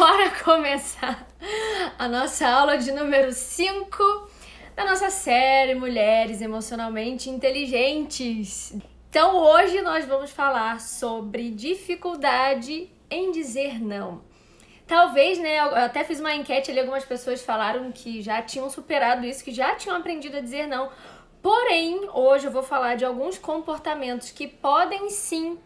Bora começar a nossa aula de número 5 da nossa série Mulheres Emocionalmente Inteligentes. Então hoje nós vamos falar sobre dificuldade em dizer não. Talvez, né, eu até fiz uma enquete ali, algumas pessoas falaram que já tinham superado isso, que já tinham aprendido a dizer não. Porém, hoje eu vou falar de alguns comportamentos que podem sim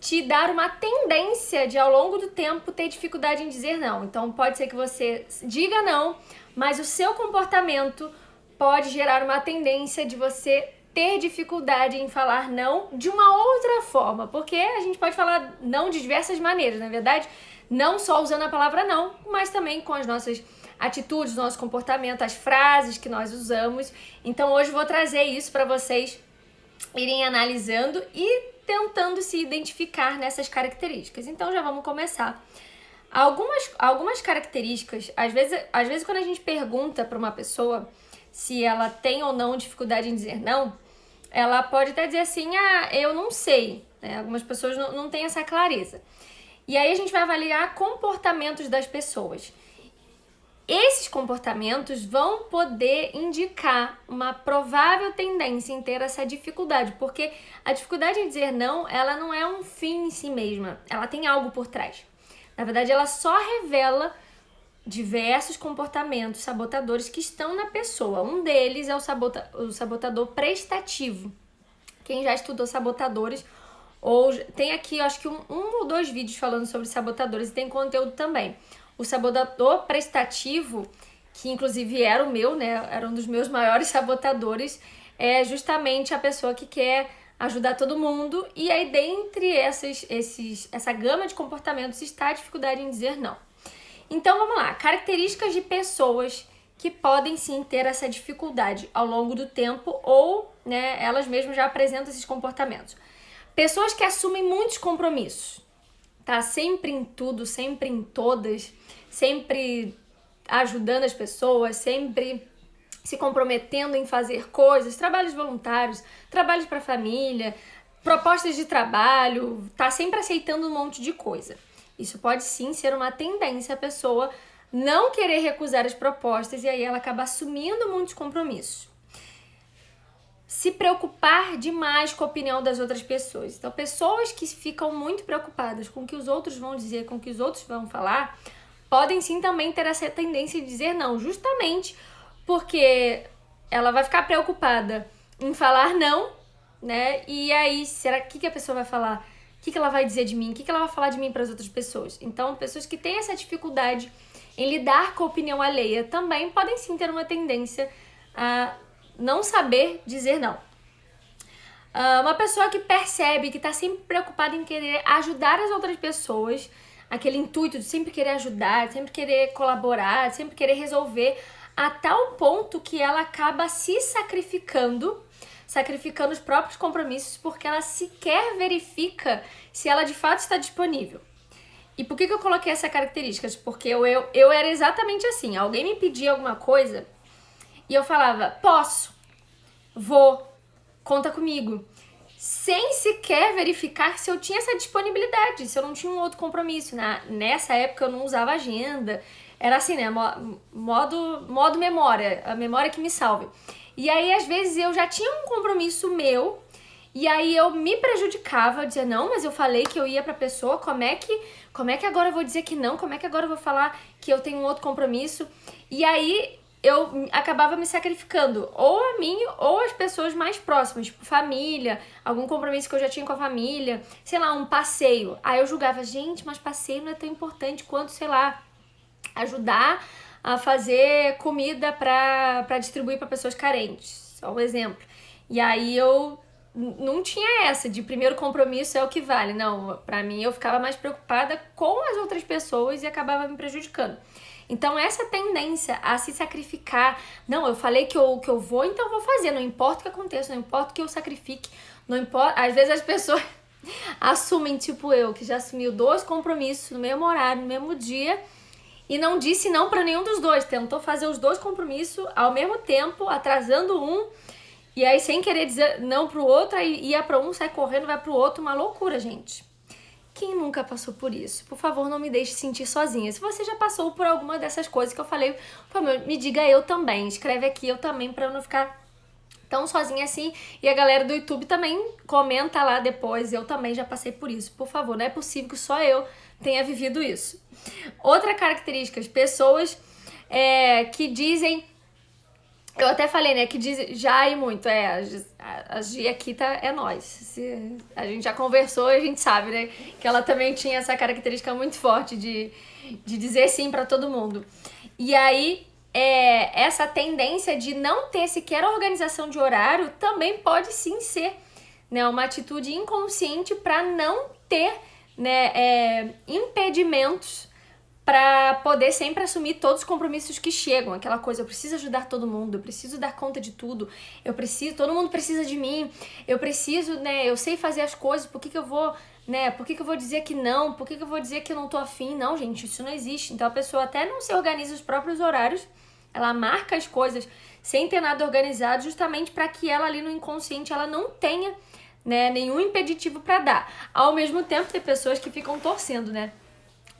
te dar uma tendência de ao longo do tempo ter dificuldade em dizer não. Então pode ser que você diga não, mas o seu comportamento pode gerar uma tendência de você ter dificuldade em falar não de uma outra forma, porque a gente pode falar não de diversas maneiras, na verdade, não só usando a palavra não, mas também com as nossas atitudes, nosso comportamento, as frases que nós usamos. Então hoje eu vou trazer isso para vocês irem analisando e tentando se identificar nessas características. Então já vamos começar. Algumas características, às vezes quando a gente pergunta para uma pessoa se ela tem ou não dificuldade em dizer não, ela pode até dizer assim, eu não sei, né? Algumas pessoas não têm essa clareza. E aí a gente vai avaliar comportamentos das pessoas. Esses comportamentos vão poder indicar uma provável tendência em ter essa dificuldade, porque a dificuldade em dizer não, ela não é um fim em si mesma, ela tem algo por trás. Na verdade, ela só revela diversos comportamentos sabotadores que estão na pessoa. Um deles é o sabotador prestativo. Quem já estudou sabotadores, ou tem aqui, eu acho que um ou dois vídeos falando sobre sabotadores e tem conteúdo também. O sabotador prestativo, que inclusive era o meu, né? Era um dos meus maiores sabotadores, é justamente a pessoa que quer ajudar todo mundo. E aí, dentre essa gama de comportamentos, está a dificuldade em dizer não. Então, vamos lá. Características de pessoas que podem sim ter essa dificuldade ao longo do tempo ou, né, elas mesmas já apresentam esses comportamentos. Pessoas que assumem muitos compromissos. Tá sempre em tudo, sempre em todas, sempre ajudando as pessoas, sempre se comprometendo em fazer coisas, trabalhos voluntários, trabalhos para a família, propostas de trabalho, tá sempre aceitando um monte de coisa. Isso pode sim ser uma tendência a pessoa não querer recusar as propostas e aí ela acaba assumindo muitos compromissos. Se preocupar demais com a opinião das outras pessoas. Então, pessoas que ficam muito preocupadas com o que os outros vão dizer, com o que os outros vão falar, podem sim também ter essa tendência de dizer não, justamente porque ela vai ficar preocupada em falar não, né? E aí, será que a pessoa vai falar? O que ela vai dizer de mim? O que ela vai falar de mim para as outras pessoas? Então, pessoas que têm essa dificuldade em lidar com a opinião alheia também podem sim ter uma tendência a não saber dizer não. Uma pessoa que percebe que está sempre preocupada em querer ajudar as outras pessoas, aquele intuito de sempre querer ajudar, sempre querer colaborar, sempre querer resolver, a tal ponto que ela acaba se sacrificando os próprios compromissos porque ela sequer verifica se ela de fato está disponível. E por que eu coloquei essa característica? Porque eu era exatamente assim. Alguém me pedia alguma coisa e eu falava, posso, vou, conta comigo. Sem sequer verificar se eu tinha essa disponibilidade, se eu não tinha um outro compromisso. Nessa época eu não usava agenda. Era assim, né? Modo memória, a memória que me salve. E aí, às vezes, eu já tinha um compromisso meu, e aí eu me prejudicava, dizia, não, mas eu falei que eu ia pra pessoa, como é que agora eu vou dizer que não? Como é que agora eu vou falar que eu tenho um outro compromisso? E aí eu acabava me sacrificando, ou a mim, ou as pessoas mais próximas, tipo família, algum compromisso que eu já tinha com a família, sei lá, um passeio. Aí eu julgava, gente, mas passeio não é tão importante quanto, sei lá, ajudar a fazer comida para distribuir para pessoas carentes, só um exemplo. E aí eu não tinha essa de primeiro compromisso é o que vale, não, para mim eu ficava mais preocupada com as outras pessoas e acabava me prejudicando. Então essa tendência a se sacrificar, não, eu falei que eu vou, então eu vou fazer, não importa o que aconteça, não importa o que eu sacrifique, não importa, às vezes as pessoas assumem, tipo eu, que já assumiu 2 compromissos no mesmo horário, no mesmo dia, e não disse não para nenhum dos dois, tentou fazer os 2 compromissos ao mesmo tempo, atrasando um, e aí sem querer dizer não pro outro, aí ia para um, sai correndo, vai pro outro, uma loucura, gente. Quem nunca passou por isso? Por favor, não me deixe sentir sozinha. Se você já passou por alguma dessas coisas que eu falei, por favor, me diga eu também. Escreve aqui eu também pra eu não ficar tão sozinha assim. E a galera do YouTube também comenta lá depois. Eu também já passei por isso. Por favor, não é possível que só eu tenha vivido isso. Outra característica, pessoas que dizem... Eu até falei, né, que diz já e muito, a Gi aqui é nós. A gente já conversou e a gente sabe, né, que ela também tinha essa característica muito forte de dizer sim pra todo mundo. E aí, essa tendência de não ter sequer organização de horário também pode sim ser, né, uma atitude inconsciente pra não ter, né, impedimentos para poder sempre assumir todos os compromissos que chegam, aquela coisa, eu preciso ajudar todo mundo, eu preciso dar conta de tudo, todo mundo precisa de mim, eu preciso, né, eu sei fazer as coisas, por que eu vou, né, por que eu vou dizer que não, por que eu vou dizer que eu não tô afim? Não, gente, isso não existe. Então a pessoa até não se organiza os próprios horários, ela marca as coisas sem ter nada organizado, justamente para que ela ali no inconsciente, ela não tenha, né, nenhum impeditivo para dar. Ao mesmo tempo, tem pessoas que ficam torcendo, né,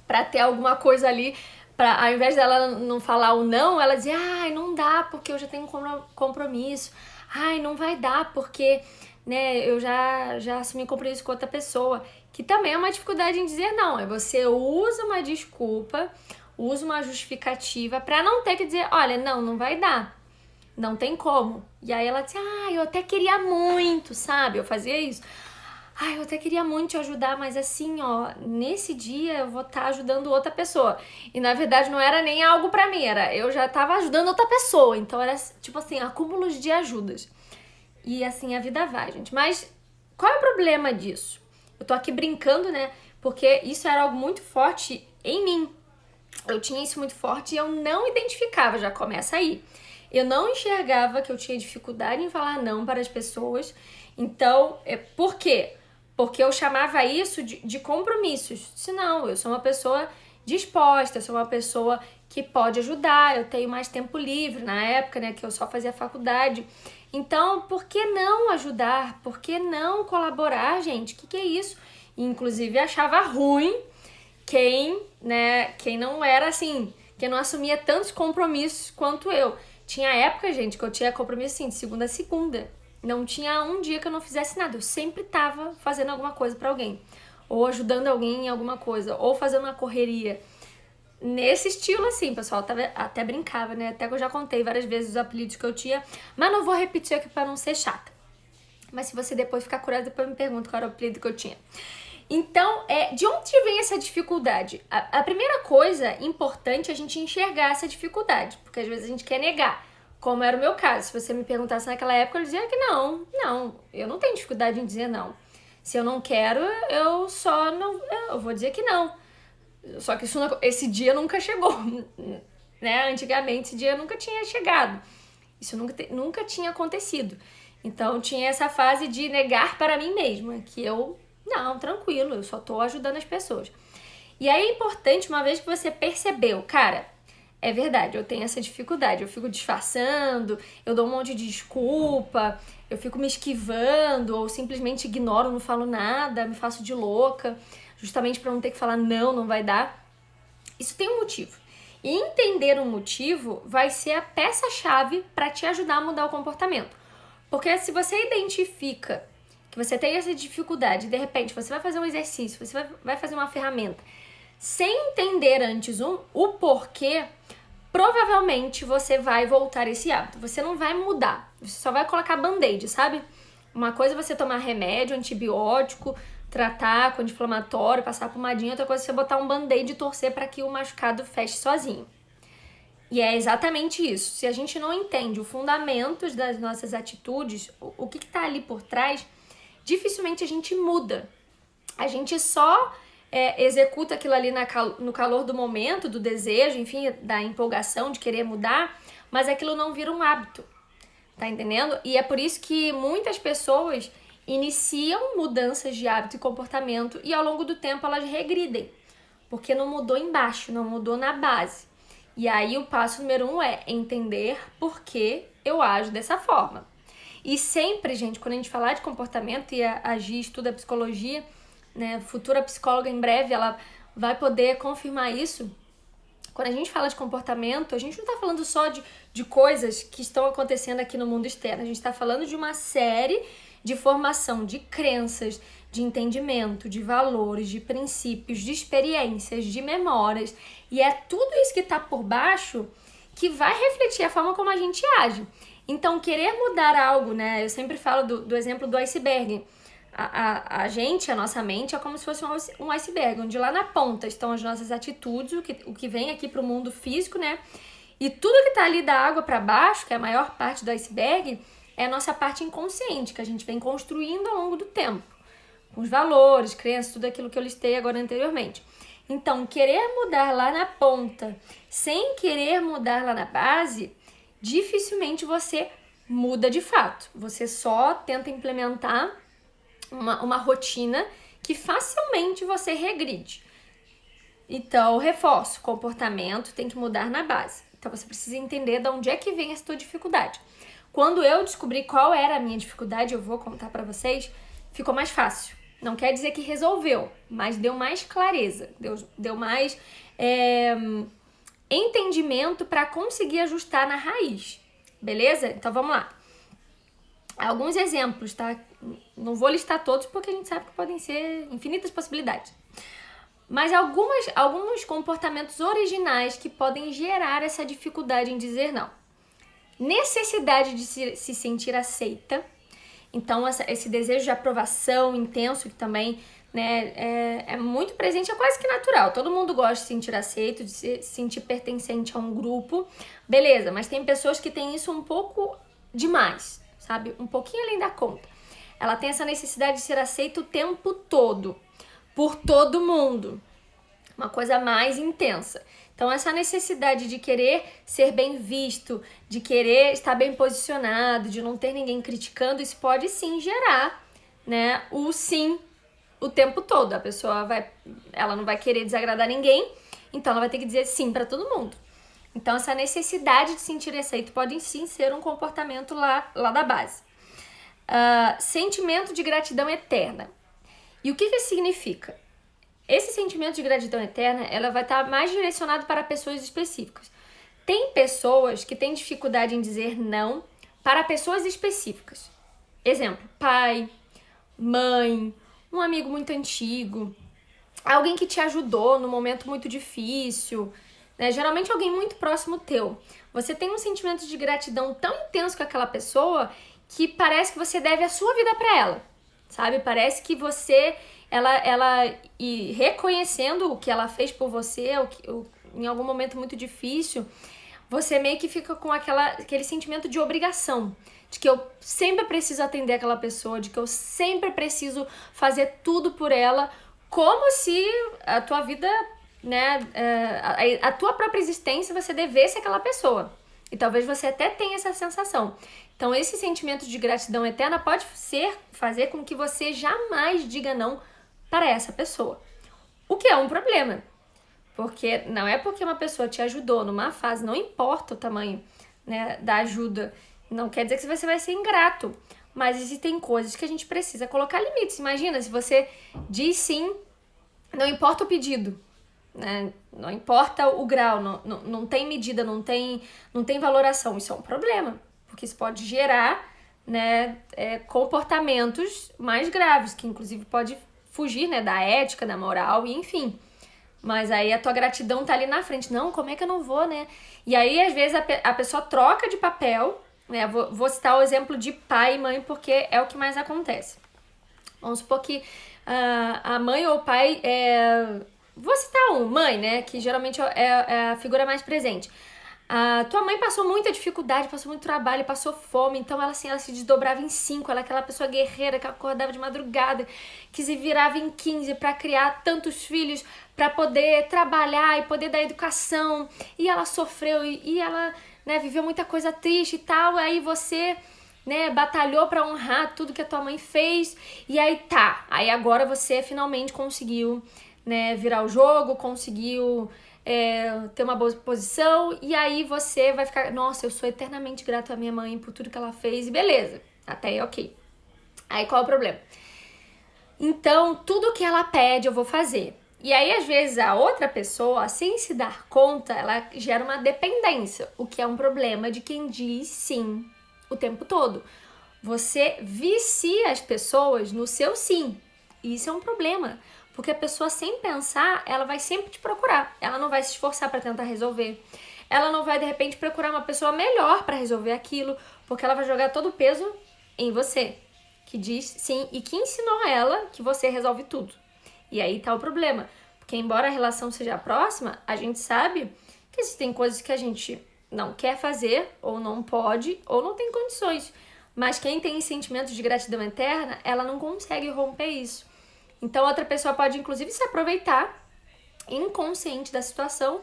pra ter alguma coisa ali, ao invés dela não falar o não, ela dizer, ai, não dá porque eu já tenho um compromisso, ai, não vai dar porque, né, eu já assumi compromisso com outra pessoa, que também é uma dificuldade em dizer não, você usa uma desculpa, usa uma justificativa pra não ter que dizer, olha, não vai dar, não tem como. E aí ela diz, eu até queria muito, sabe, eu fazia isso. Eu até queria muito te ajudar, mas assim, ó, nesse dia eu vou estar ajudando outra pessoa. E na verdade não era nem algo pra mim, eu já tava ajudando outra pessoa. Então era tipo assim, acúmulos de ajudas. E assim a vida vai, gente. Mas qual é o problema disso? Eu tô aqui brincando, né? Porque isso era algo muito forte em mim. Eu tinha isso muito forte e eu não identificava, já começa aí. Eu não enxergava que eu tinha dificuldade em falar não para as pessoas. Então, por quê? Porque eu chamava isso de compromissos. Se não, eu sou uma pessoa disposta, eu sou uma pessoa que pode ajudar, eu tenho mais tempo livre na época, né, que eu só fazia faculdade. Então, por que não ajudar? Por que não colaborar, gente? O que é isso? E, inclusive, achava ruim quem não era assim, quem não assumia tantos compromissos quanto eu. Tinha época, gente, que eu tinha compromisso assim, de segunda a segunda. Não tinha um dia que eu não fizesse nada. Eu sempre tava fazendo alguma coisa pra alguém. Ou ajudando alguém em alguma coisa. Ou fazendo uma correria. Nesse estilo assim, pessoal. Até brincava, né? Até que eu já contei várias vezes os apelidos que eu tinha. Mas não vou repetir aqui pra não ser chata. Mas se você depois ficar curiosa, depois me pergunta qual era o apelido que eu tinha. Então, de onde vem essa dificuldade? A primeira coisa importante é a gente enxergar essa dificuldade. Porque às vezes a gente quer negar. Como era o meu caso. Se você me perguntasse naquela época, eu dizia que não, eu não tenho dificuldade em dizer não. Se eu não quero, eu vou dizer que não. Só que esse dia nunca chegou, né? Antigamente esse dia nunca tinha chegado. Isso nunca tinha acontecido. Então tinha essa fase de negar para mim mesma, que tranquilo, eu só tô ajudando as pessoas. E aí é importante, uma vez que você percebeu, cara, é verdade, eu tenho essa dificuldade, eu fico disfarçando, eu dou um monte de desculpa, eu fico me esquivando ou simplesmente ignoro, não falo nada, me faço de louca, justamente para não ter que falar não vai dar. Isso tem um motivo. E entender o motivo vai ser a peça-chave para te ajudar a mudar o comportamento. Porque se você identifica que você tem essa dificuldade, de repente você vai fazer um exercício, você vai fazer uma ferramenta, sem entender antes o porquê, provavelmente você vai voltar esse hábito. Você não vai mudar, você só vai colocar band-aid, sabe? Uma coisa é você tomar remédio, antibiótico, tratar com anti-inflamatório, passar pomadinha, outra coisa é você botar um band-aid e torcer para que o machucado feche sozinho. E é exatamente isso. Se a gente não entende o fundamento das nossas atitudes, o que está ali por trás, dificilmente a gente muda. A gente só executa aquilo ali no calor do momento, do desejo, enfim, da empolgação de querer mudar, mas aquilo não vira um hábito, tá entendendo? E é por isso que muitas pessoas iniciam mudanças de hábito e comportamento e ao longo do tempo elas regridem, porque não mudou embaixo, não mudou na base. E aí o passo número 1 é entender por que eu ajo dessa forma. E sempre, gente, quando a gente falar de comportamento e a Gi estuda psicologia, né, futura psicóloga em breve, ela vai poder confirmar isso. Quando a gente fala de comportamento, a gente não está falando só de coisas que estão acontecendo aqui no mundo externo. A gente está falando de uma série de formação de crenças, de entendimento, de valores, de princípios, de experiências, de memórias. E é tudo isso que está por baixo que vai refletir a forma como a gente age. Então, querer mudar algo, né? Eu sempre falo do exemplo do iceberg. A gente, a nossa mente, é como se fosse um iceberg, onde lá na ponta estão as nossas atitudes, o que vem aqui para o mundo físico, né? E tudo que tá ali da água para baixo, que é a maior parte do iceberg, é a nossa parte inconsciente, que a gente vem construindo ao longo do tempo. Com os valores, crenças, tudo aquilo que eu listei agora anteriormente. Então, querer mudar lá na ponta, sem querer mudar lá na base, dificilmente você muda de fato. Você só tenta implementar uma rotina que facilmente você regride. Então, reforço, comportamento tem que mudar na base. Então, você precisa entender de onde é que vem essa tua dificuldade. Quando eu descobri qual era a minha dificuldade, eu vou contar pra vocês, ficou mais fácil. Não quer dizer que resolveu, mas deu mais clareza, deu mais entendimento para conseguir ajustar na raiz, beleza? Então, vamos lá. Alguns exemplos, tá? Não vou listar todos porque a gente sabe que podem ser infinitas possibilidades. Mas alguns comportamentos originais que podem gerar essa dificuldade em dizer não. Necessidade de se sentir aceita. Então, esse desejo de aprovação intenso, que também, né, é muito presente, é quase que natural. Todo mundo gosta de se sentir aceito, de se sentir pertencente a um grupo. Beleza, mas tem pessoas que têm isso um pouco demais, sabe? Um pouquinho além da conta. Ela tem essa necessidade de ser aceita o tempo todo, por todo mundo. Uma coisa mais intensa. Então, essa necessidade de querer ser bem visto, de querer estar bem posicionado, de não ter ninguém criticando, isso pode sim gerar, né, o sim o tempo todo. A pessoa ela não vai querer desagradar ninguém, então ela vai ter que dizer sim para todo mundo. Então, essa necessidade de sentir aceito pode sim ser um comportamento lá da base. Sentimento de gratidão eterna. E o que isso significa? Esse sentimento de gratidão eterna, ela vai estar mais direcionado para pessoas específicas. Tem pessoas que têm dificuldade em dizer não para pessoas específicas. Exemplo, pai, mãe, um amigo muito antigo, alguém que te ajudou num momento muito difícil, né? Geralmente alguém muito próximo teu. Você tem um sentimento de gratidão tão intenso com aquela pessoa que parece que você deve a sua vida para ela, sabe? Parece que você... e reconhecendo o que ela fez por você, em algum momento muito difícil, você meio que fica com aquele sentimento de obrigação, de que eu sempre preciso atender aquela pessoa, de que eu sempre preciso fazer tudo por ela, como se a tua vida, né, a tua própria existência você devesse àquela pessoa. E talvez você até tenha essa sensação. Então, esse sentimento de gratidão eterna pode fazer com que você jamais diga não para essa pessoa. O que é um problema. Porque não é porque uma pessoa te ajudou numa fase, não importa o tamanho, né, da ajuda, não quer dizer que você vai ser ingrato. Mas existem coisas que a gente precisa colocar limites. Imagina, se você diz sim, não importa o pedido, né? Não importa o grau, não tem medida, não tem valoração. Isso é um problema, porque isso pode gerar, né, comportamentos mais graves, que inclusive pode fugir, né, da ética, da moral, e enfim. Mas aí a tua gratidão tá ali na frente. Não, como é que eu não vou, né? E aí, às vezes, a pessoa troca de papel, né? Vou citar o exemplo de pai e mãe, porque é o que mais acontece. Vamos supor que a mãe ou o pai... Vou citar mãe, né? Que geralmente é a figura mais presente. A tua mãe passou muita dificuldade, passou muito trabalho, passou fome, então ela se desdobrava em 5, ela é aquela pessoa guerreira que acordava de madrugada, que se virava em 15 para criar tantos filhos, para poder trabalhar e poder dar educação, e ela sofreu e ela, né, viveu muita coisa triste e tal, aí você, né, batalhou para honrar tudo que a tua mãe fez, e aí agora você finalmente conseguiu, né, virar o jogo, conseguiu... ter uma boa posição, e aí você vai ficar, nossa, eu sou eternamente grato à minha mãe por tudo que ela fez, e beleza, até aí ok. Aí qual é o problema? Então, tudo que ela pede eu vou fazer. E aí, às vezes, a outra pessoa, sem se dar conta, ela gera uma dependência, o que é um problema de quem diz sim o tempo todo. Você vicia as pessoas no seu sim. E isso é um problema, porque a pessoa, sem pensar, ela vai sempre te procurar. Ela não vai se esforçar para tentar resolver. Ela não vai, de repente, procurar uma pessoa melhor para resolver aquilo, porque ela vai jogar todo o peso em você, que diz sim e que ensinou ela que você resolve tudo. E aí tá o problema, porque embora a relação seja próxima, a gente sabe que existem coisas que a gente não quer fazer, ou não pode, ou não tem condições. Mas quem tem sentimento de gratidão eterna, ela não consegue romper isso. Então outra pessoa pode inclusive se aproveitar, inconsciente da situação,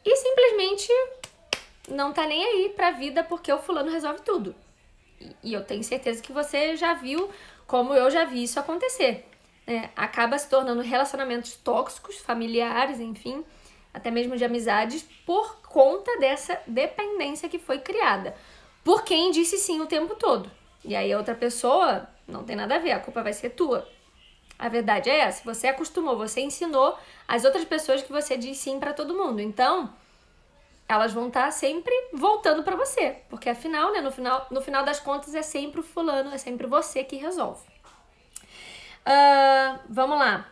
e simplesmente não tá nem aí pra vida porque o fulano resolve tudo. E eu tenho certeza que você já viu como eu já vi isso acontecer. Acaba se tornando relacionamentos tóxicos, familiares, enfim, até mesmo de amizades, por conta dessa dependência que foi criada. Por quem disse sim o tempo todo. E aí a outra pessoa não tem nada a ver, a culpa vai ser tua. A verdade é essa, você acostumou, você ensinou as outras pessoas que você diz sim pra todo mundo. Então, elas vão estar sempre voltando pra você, porque afinal, né, no final das contas é sempre o fulano, é sempre você que resolve. Vamos lá.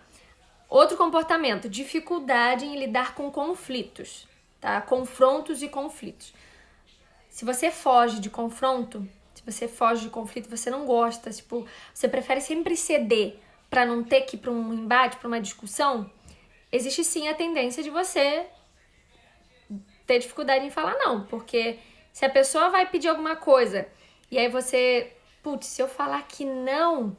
Outro comportamento, dificuldade em lidar com conflitos, tá? Confrontos e conflitos. Se você foge de confronto, se você foge de conflito, você não gosta, tipo, você prefere sempre ceder pra não ter que ir pra um embate, pra uma discussão, existe sim a tendência de você ter dificuldade em falar não, porque se a pessoa vai pedir alguma coisa e aí você, putz, se eu falar que não,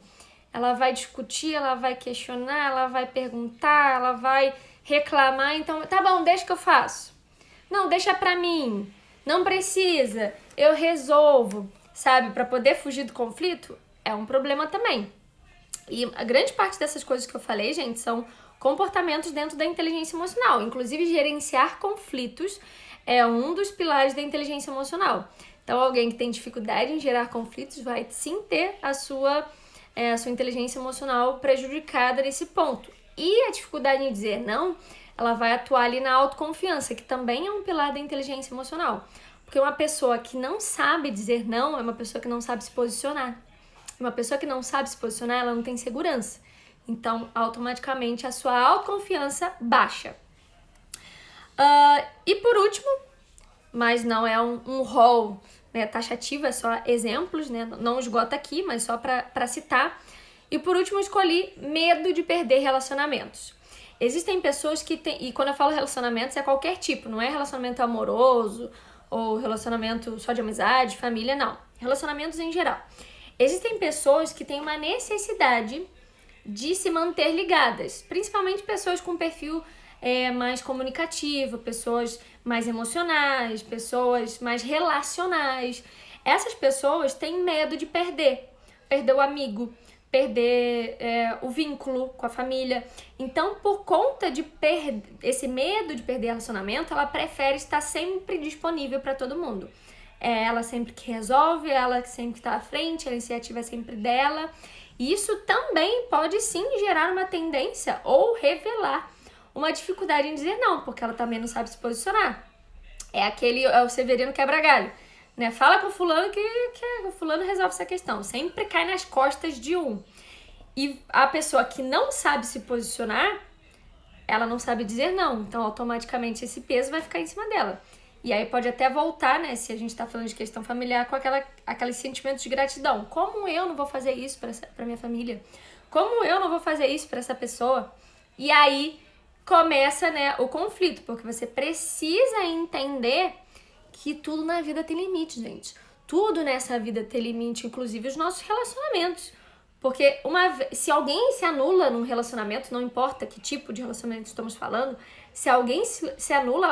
ela vai discutir, ela vai questionar, ela vai perguntar, ela vai reclamar, então tá bom, deixa que eu faço. Não, deixa pra mim, não precisa, eu resolvo, sabe? Pra poder fugir do conflito é um problema também. E a grande parte dessas coisas que eu falei, gente, são comportamentos dentro da inteligência emocional. Inclusive, gerenciar conflitos é um dos pilares da inteligência emocional. Então, alguém que tem dificuldade em gerar conflitos vai sim ter a sua inteligência emocional prejudicada nesse ponto. E a dificuldade em dizer não, ela vai atuar ali na autoconfiança, que também é um pilar da inteligência emocional. Porque uma pessoa que não sabe dizer não é uma pessoa que não sabe se posicionar. Uma pessoa que não sabe se posicionar, ela não tem segurança. Então, automaticamente, a sua autoconfiança baixa. E por último, mas não é um rol, né, taxativo, é só exemplos, né, não esgota aqui, mas só para citar. E por último, escolhi medo de perder relacionamentos. Existem pessoas que têm, e quando eu falo relacionamentos é qualquer tipo, não é relacionamento amoroso ou relacionamento só de amizade, família, não. Relacionamentos em geral. Existem pessoas que têm uma necessidade de se manter ligadas, principalmente pessoas com perfil mais comunicativo, pessoas mais emocionais, pessoas mais relacionais. Essas pessoas têm medo de perder o amigo, perder o vínculo com a família. Então, por conta de esse medo de perder relacionamento, ela prefere estar sempre disponível para todo mundo. É ela sempre que resolve, ela sempre que está à frente, a iniciativa é sempre dela. E isso também pode sim gerar uma tendência ou revelar uma dificuldade em dizer não, porque ela também não sabe se posicionar. É o Severino quebra-galho, né? Fala com o fulano que o fulano resolve essa questão. Sempre cai nas costas de um. E a pessoa que não sabe se posicionar, ela não sabe dizer não. Então, automaticamente, esse peso vai ficar em cima dela. E aí pode até voltar, né, se a gente tá falando de questão familiar, com aqueles sentimentos de gratidão. Como eu não vou fazer isso pra minha família? Como eu não vou fazer isso pra essa pessoa? E aí começa, né, o conflito, porque você precisa entender que tudo na vida tem limite, gente. Tudo nessa vida tem limite, inclusive os nossos relacionamentos. Porque se alguém se anula num relacionamento, não importa que tipo de relacionamento estamos falando, se alguém se anula,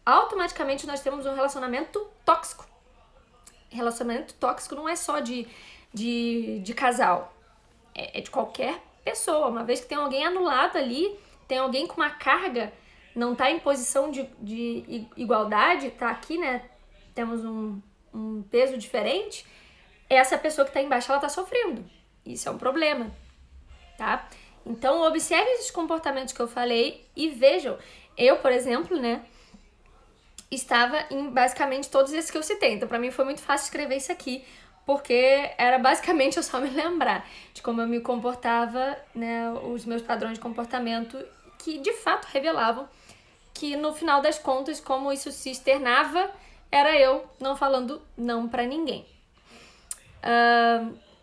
automaticamente nós temos um relacionamento tóxico. Relacionamento tóxico não é só de casal, é de qualquer pessoa. Uma vez que tem alguém anulado ali, tem alguém com uma carga, não tá em posição de igualdade, tá aqui, né? Temos um peso diferente, essa pessoa que tá embaixo, ela tá sofrendo. Isso é um problema. tá? Então, observe esses comportamentos que eu falei e vejam. Eu, por exemplo, né, estava em basicamente todos esses que eu citei. Então, pra mim foi muito fácil escrever isso aqui, porque era basicamente eu só me lembrar de como eu me comportava, né, os meus padrões de comportamento que de fato revelavam que no final das contas, como isso se externava, era eu não falando não pra ninguém.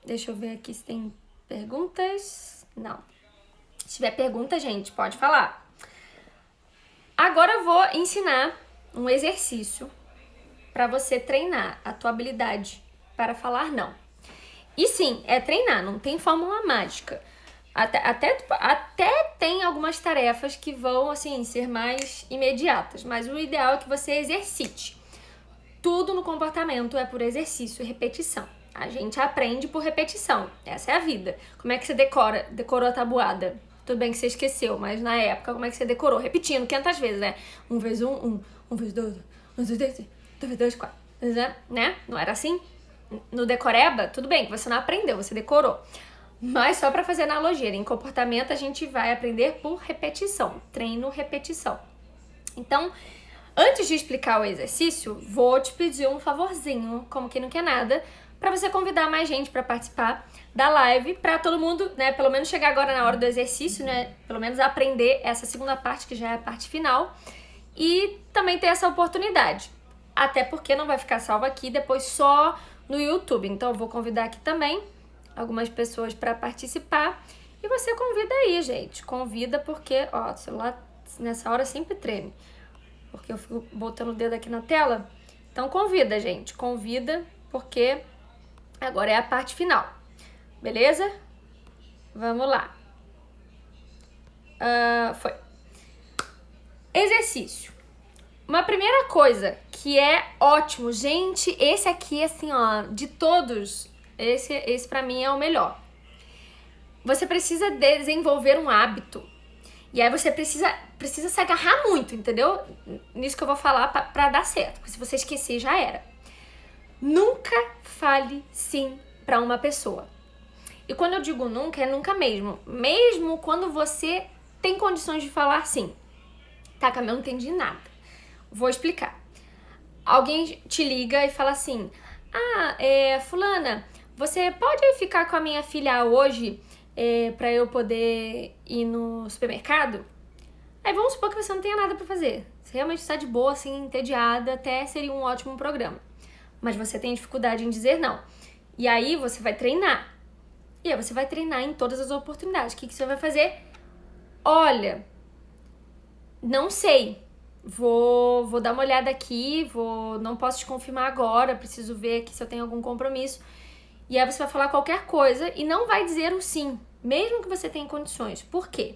Deixa eu ver aqui se tem perguntas. Não. Se tiver pergunta, gente, pode falar. Agora eu vou ensinar um exercício para você treinar a tua habilidade para falar não. E sim, é treinar, não tem fórmula mágica. Até tem algumas tarefas que vão, assim, ser mais imediatas, mas o ideal é que você exercite. Tudo no comportamento é por exercício e repetição. A gente aprende por repetição, essa é a vida. Como é que você decorou a tabuada? Tudo bem que você esqueceu, mas na época, como é que você decorou? Repetindo 500 vezes, né? 1 vezes 1, 1 vezes 2, 1 vezes 2, 2 vezes 2, 4. Né? Não era assim? No decoreba, tudo bem que você não aprendeu, você decorou. Mas só para fazer analogia, em comportamento a gente vai aprender por repetição, treino, repetição. Então, antes de explicar o exercício, vou te pedir um favorzinho, como quem não quer nada, para você convidar mais gente para participar da live, para todo mundo, né, pelo menos chegar agora na hora do exercício, né, pelo menos aprender essa segunda parte, que já é a parte final, e também ter essa oportunidade. Até porque não vai ficar salvo aqui, depois só no YouTube. Então eu vou convidar aqui também algumas pessoas para participar. E você convida aí, gente. Convida porque, ó, o celular nessa hora sempre treme. Porque eu fico botando o dedo aqui na tela. Então convida, gente. Convida porque agora é a parte final. Beleza? Vamos lá. Foi. Exercício. Uma primeira coisa que é ótimo, gente, esse aqui, assim, ó, de todos, esse pra mim é o melhor. Você precisa desenvolver um hábito. E aí você precisa se agarrar muito, entendeu? Nisso que eu vou falar pra dar certo. Porque se você esquecer, já era. Nunca fale sim pra uma pessoa. E quando eu digo nunca, é nunca mesmo. Mesmo quando você tem condições de falar sim. Tá, Camila, eu não entendi nada. Vou explicar. Alguém te liga e fala assim: fulana, você pode ficar com a minha filha hoje pra eu poder ir no supermercado? Aí vamos supor que você não tenha nada pra fazer. Você realmente está de boa, assim, entediada, até seria um ótimo programa. Mas você tem dificuldade em dizer não. E aí você vai treinar. E aí você vai treinar em todas as oportunidades. O que você vai fazer? Olha, não sei. Vou dar uma olhada aqui, não posso te confirmar agora, preciso ver aqui se eu tenho algum compromisso. E aí você vai falar qualquer coisa e não vai dizer o sim, mesmo que você tenha condições. Por quê?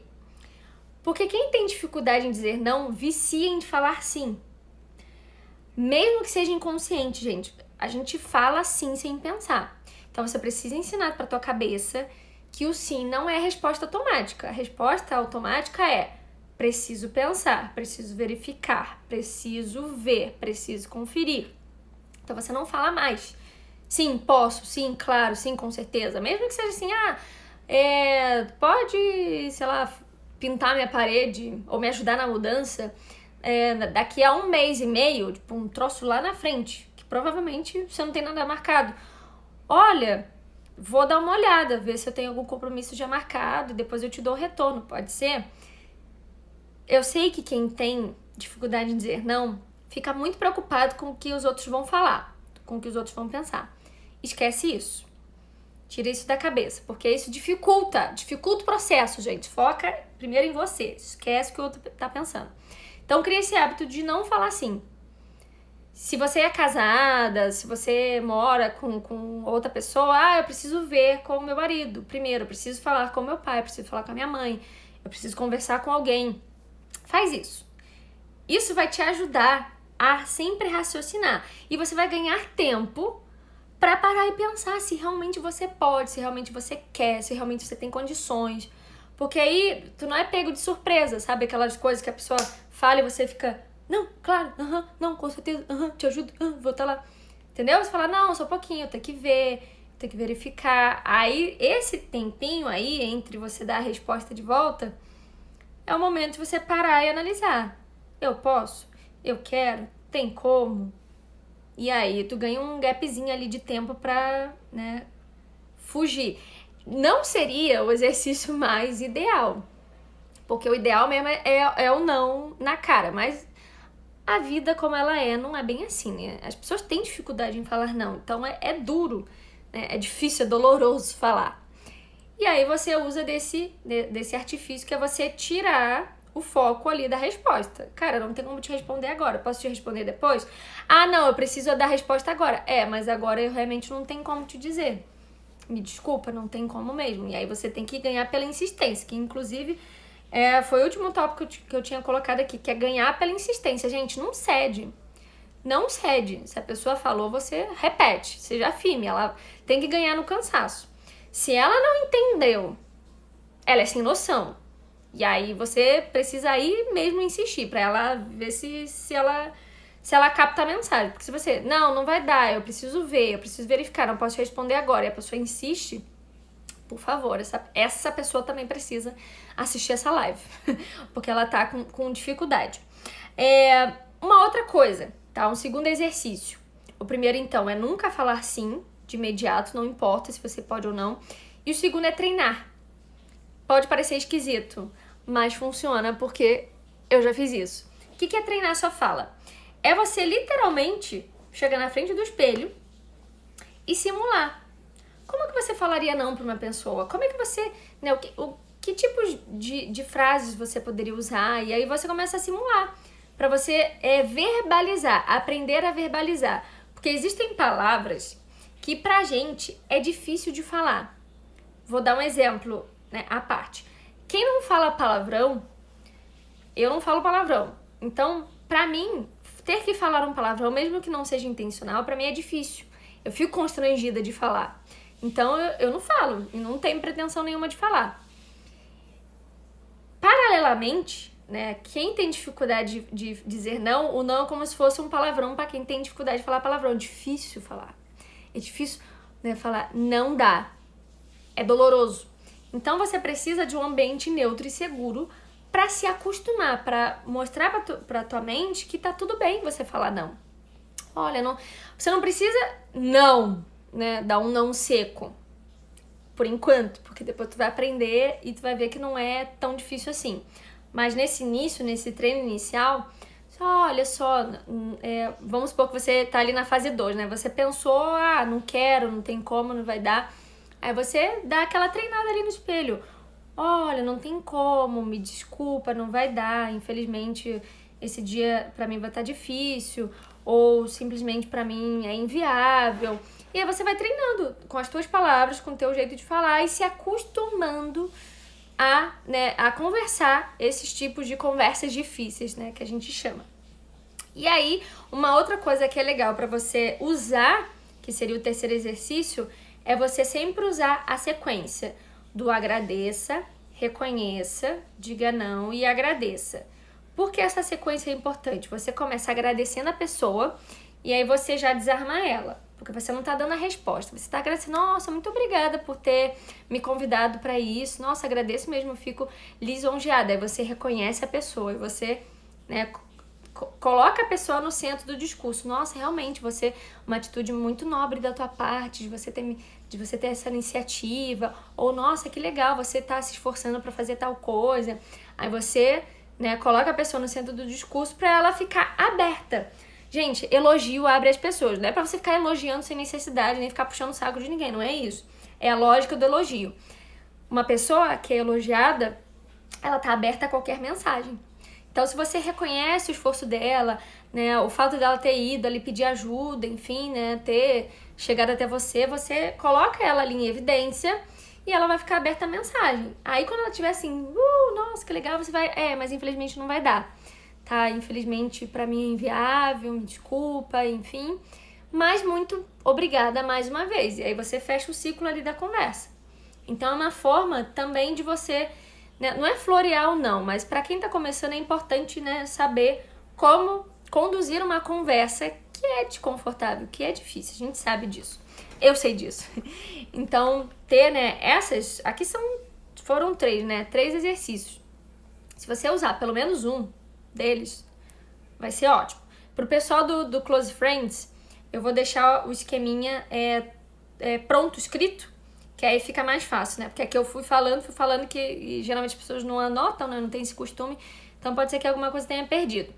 Porque quem tem dificuldade em dizer não, vicia em falar sim. Mesmo que seja inconsciente, gente, a gente fala sim sem pensar. Então você precisa ensinar pra tua cabeça que o sim não é resposta automática. A resposta automática é: preciso pensar, preciso verificar, preciso ver, preciso conferir. Então você não fala mais. Sim, posso, sim, claro, sim, com certeza. Mesmo que seja assim, pode, sei lá, pintar minha parede ou me ajudar na mudança daqui a 1 mês e meio, tipo um troço lá na frente, que provavelmente você não tem nada marcado. Olha, vou dar uma olhada, ver se eu tenho algum compromisso já marcado e depois eu te dou o retorno, pode ser? Eu sei que quem tem dificuldade em dizer não fica muito preocupado com o que os outros vão falar, com o que os outros vão pensar. Esquece isso. Tira isso da cabeça, porque isso dificulta o processo, gente. Foca primeiro em você, esquece o que o outro tá pensando. Então, cria esse hábito de não falar sim. Se você é casada, se você mora com outra pessoa, eu preciso ver com o meu marido. Primeiro, eu preciso falar com o meu pai, eu preciso falar com a minha mãe, eu preciso conversar com alguém. Faz isso. Isso vai te ajudar a sempre raciocinar. E você vai ganhar tempo para parar e pensar se realmente você pode, se realmente você quer, se realmente você tem condições. Porque aí tu não é pego de surpresa, sabe? Aquelas coisas que a pessoa fala e você fica: não, claro, não, com certeza, te ajudo, vou estar lá. Entendeu? Você fala: não, só um pouquinho, tem que ver. ter que verificar. Aí, esse tempinho aí, entre você dar a resposta de volta, é o momento de você parar e analisar. Eu posso? Eu quero? Tem como? E aí, tu ganha um gapzinho ali de tempo pra, né, fugir. Não seria o exercício mais ideal, porque o ideal mesmo é o não na cara, mas a vida como ela é, não é bem assim, né? As pessoas têm dificuldade em falar não, então é duro, né? É difícil, é doloroso falar. E aí você usa desse artifício que é você tirar o foco ali da resposta. Cara, não tem como te responder agora, posso te responder depois? Ah, não, eu preciso dar a resposta agora. Mas agora eu realmente não tenho como te dizer. Me desculpa, não tem como mesmo. E aí você tem que ganhar pela insistência, que inclusive foi o último tópico que eu tinha colocado aqui, que é ganhar pela insistência. Gente, não cede. Não cede. Se a pessoa falou, você repete. Seja firme, ela tem que ganhar no cansaço. Se ela não entendeu, ela é sem noção. E aí você precisa aí mesmo insistir pra ela ver se ela capta a mensagem. Porque se você, não vai dar, eu preciso ver, eu preciso verificar, não posso responder agora, e a pessoa insiste, por favor, essa pessoa também precisa assistir essa live, porque ela tá com dificuldade. Uma outra coisa, tá? Um segundo exercício. O primeiro, então, é nunca falar sim de imediato, não importa se você pode ou não. E o segundo é treinar. Pode parecer esquisito, mas funciona porque eu já fiz isso. O que é treinar a sua fala? É você literalmente chegar na frente do espelho e simular. Como que você falaria não para uma pessoa? Como é que você, né, que tipos de frases você poderia usar? E aí você começa a simular para você verbalizar, aprender a verbalizar. Porque existem palavras que pra gente é difícil de falar. Vou dar um exemplo, né, à parte. Quem não fala palavrão, eu não falo palavrão. Então, pra mim, ter que falar um palavrão, mesmo que não seja intencional, pra mim é difícil. Eu fico constrangida de falar. Então, eu não falo e não tenho pretensão nenhuma de falar. Paralelamente, né, quem tem dificuldade de dizer não, o não é como se fosse um palavrão pra quem tem dificuldade de falar palavrão. É difícil falar. É difícil, né, falar não dá. É doloroso. Então, você precisa de um ambiente neutro e seguro pra se acostumar, pra mostrar pra tua mente que tá tudo bem você falar não. Olha, você não precisa não, né, dar um não seco, por enquanto, porque depois tu vai aprender e tu vai ver que não é tão difícil assim. Mas nesse início, nesse treino inicial, olha só, vamos supor que você tá ali na fase 2, né? Você pensou, não quero, não tem como, não vai dar. Aí você dá aquela treinada ali no espelho. Olha, não tem como, me desculpa, não vai dar, infelizmente esse dia pra mim vai estar difícil, ou simplesmente pra mim é inviável. E aí você vai treinando com as tuas palavras, com o teu jeito de falar e se acostumando a conversar esses tipos de conversas difíceis, né, que a gente chama. E aí, uma outra coisa que é legal pra você usar, que seria o terceiro exercício, é você sempre usar a sequência do agradeça, reconheça, diga não e agradeça. Por que essa sequência é importante? Você começa agradecendo a pessoa e aí você já desarma ela, porque você não tá dando a resposta. Você tá agradecendo, nossa, muito obrigada por ter me convidado para isso, nossa, agradeço mesmo, eu fico lisonjeada. Aí você reconhece a pessoa e você, né, coloca a pessoa no centro do discurso. Nossa, realmente, uma atitude muito nobre da tua parte, de você ter essa iniciativa. Ou, nossa, que legal, você tá se esforçando para fazer tal coisa. Aí você, né, coloca a pessoa no centro do discurso para ela ficar aberta. Gente, elogio abre as pessoas. Não é pra você ficar elogiando sem necessidade, nem ficar puxando o saco de ninguém, não é isso. É a lógica do elogio. Uma pessoa que é elogiada, ela tá aberta a qualquer mensagem. Então, se você reconhece o esforço dela, né, o fato dela ter ido ali pedir ajuda, enfim, né, ter chegado até você, você coloca ela ali em evidência e ela vai ficar aberta à mensagem. Aí, quando ela estiver assim, nossa, que legal, você vai... mas infelizmente não vai dar, tá? Infelizmente, pra mim é inviável, me desculpa, enfim. Mas muito obrigada mais uma vez. E aí você fecha o ciclo ali da conversa. Então, é uma forma também de você... Não é florear ou não, mas para quem tá começando é importante, né, saber como conduzir uma conversa que é desconfortável, que é difícil, a gente sabe disso. Eu sei disso. Então, ter, né, essas... Aqui foram 3, né? 3 exercícios. Se você usar pelo menos um deles, vai ser ótimo. Pro pessoal do Close Friends, eu vou deixar o esqueminha pronto, escrito, que aí fica mais fácil, né? Porque aqui eu fui falando que geralmente as pessoas não anotam, né? Não tem esse costume. Então pode ser que alguma coisa tenha perdido.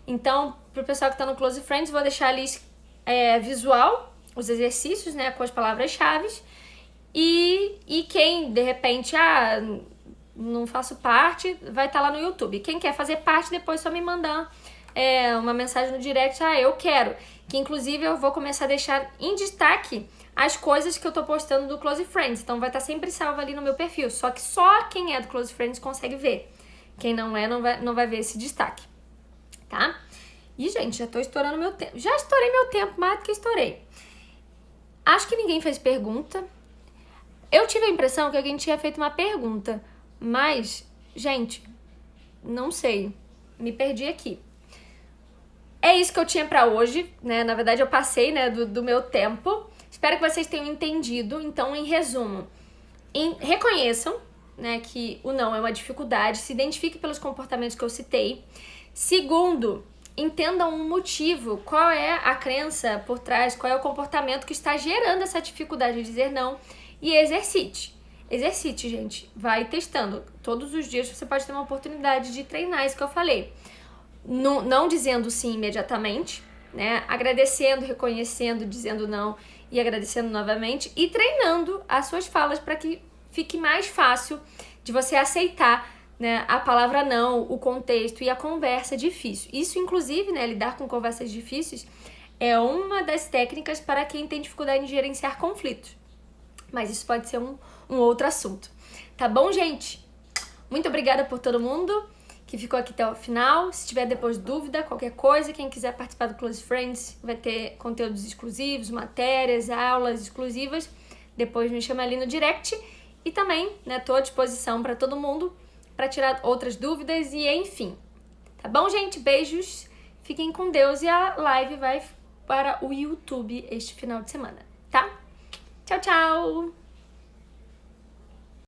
Então, pro pessoal que tá no Close Friends, vou deixar ali visual, os exercícios, né? Com as palavras-chave. E quem, de repente, não faço parte, vai estar lá no YouTube. Quem quer fazer parte, depois só me mandar uma mensagem no direct, eu quero. Que inclusive eu vou começar a deixar em destaque as coisas que eu tô postando do Close Friends. Então vai estar sempre salvo ali no meu perfil. Só que só quem é do Close Friends consegue ver. Quem não é, não vai ver esse destaque. Tá? E, gente, já tô estourando meu tempo. Já estourei meu tempo, mais do que estourei. Acho que ninguém fez pergunta. Eu tive a impressão que alguém tinha feito uma pergunta. Mas, gente, não sei. Me perdi aqui. É isso que eu tinha pra hoje, né? Na verdade, eu passei, né, do meu tempo. Espero que vocês tenham entendido. Então, em resumo, reconheçam, né, que o não é uma dificuldade. Se identifique pelos comportamentos que eu citei. Segundo, entendam um motivo. Qual é a crença por trás? Qual é o comportamento que está gerando essa dificuldade de dizer não? E exercite. Exercite, gente. Vai testando. Todos os dias você pode ter uma oportunidade de treinar isso que eu falei. Não dizendo sim imediatamente, né? Agradecendo, reconhecendo, dizendo não e agradecendo novamente. E treinando as suas falas para que fique mais fácil de você aceitar, né, a palavra não, o contexto e a conversa difícil. Isso, inclusive, né, lidar com conversas difíceis é uma das técnicas para quem tem dificuldade em gerenciar conflitos. Mas isso pode ser um outro assunto. Tá bom, gente? Muito obrigada por todo mundo que ficou aqui até o final. Se tiver depois dúvida, qualquer coisa, quem quiser participar do Close Friends vai ter conteúdos exclusivos, matérias, aulas exclusivas. Depois me chama ali no direct. E também, né, tô à disposição para todo mundo para tirar outras dúvidas e enfim. Tá bom, gente? Beijos. Fiquem com Deus e a live vai para o YouTube este final de semana, tá? Tchau, tchau!